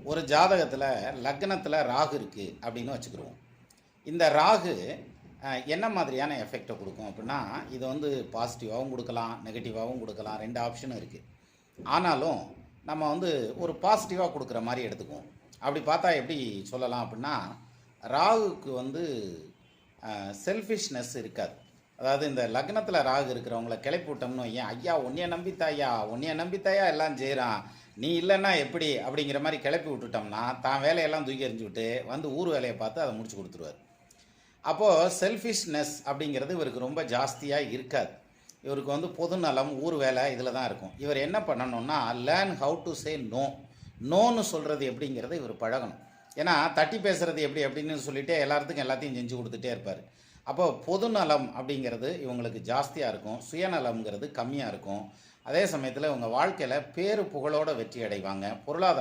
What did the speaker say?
ஒரு ஜாதகத்தில் லக்னத்தில் ராகு இருக்குது அப்படின்னு வச்சுக்கிடுவோம். இந்த ராகு என்ன மாதிரியான எஃபெக்டை கொடுக்கும் அப்படின்னா, இது வந்து பாசிட்டிவாகவும் கொடுக்கலாம், நெகட்டிவாகவும் கொடுக்கலாம், 2 ஆப்ஷனும் இருக்குது. ஆனாலும் நம்ம வந்து ஒரு பாசிட்டிவாக கொடுக்குற மாதிரி எடுத்துக்குவோம். அப்படி பார்த்தா எப்படி சொல்லலாம் அப்படின்னா, ராகுக்கு வந்து செல்ஃபிஷ்னஸ் இருக்காது. அதாவது இந்த லக்னத்தில் ராகு இருக்கிறவங்கள கிளப்பி விட்டோம்னு வையேன், ஐயா உன்னைய நம்பித்தாயா எல்லாம் செய்கிறான், நீ இல்லைன்னா எப்படி அப்படிங்கிற மாதிரி கிளப்பி விட்டுட்டோம்னா தான் வேலையெல்லாம் தூக்கி எறிஞ்சு விட்டு வந்து ஊர் வேலையை பார்த்து அதை முடிச்சு கொடுத்துருவார். அப்போது செல்ஃபிஷ்னஸ் அப்படிங்கிறது இவருக்கு ரொம்ப ஜாஸ்தியாக இருக்காது. இவருக்கு வந்து பொது நலம், ஊர் வேலை இதில் தான் இருக்கும். இவர் என்ன பண்ணணும்னா, learn how to say no. நோன்னு சொல்கிறது எப்படிங்கிறத இவர் பழகணும். ஏன்னா தட்டி பேசுகிறது எப்படி அப்படின்னு சொல்லிட்டு எல்லாத்துக்கும் எல்லாத்தையும் செஞ்சு கொடுத்துட்டே இருப்பார். அப்போ பொது நலம் அப்படிங்கிறது இவங்களுக்கு ஜாஸ்தியாக இருக்கும், சுயநலம்ங்கிறது கம்மியாக இருக்கும். அதே சமயத்தில் இவங்க வாழ்க்கையில் பேரு புகழோட வெற்றி அடைவாங்க, பொருளாதார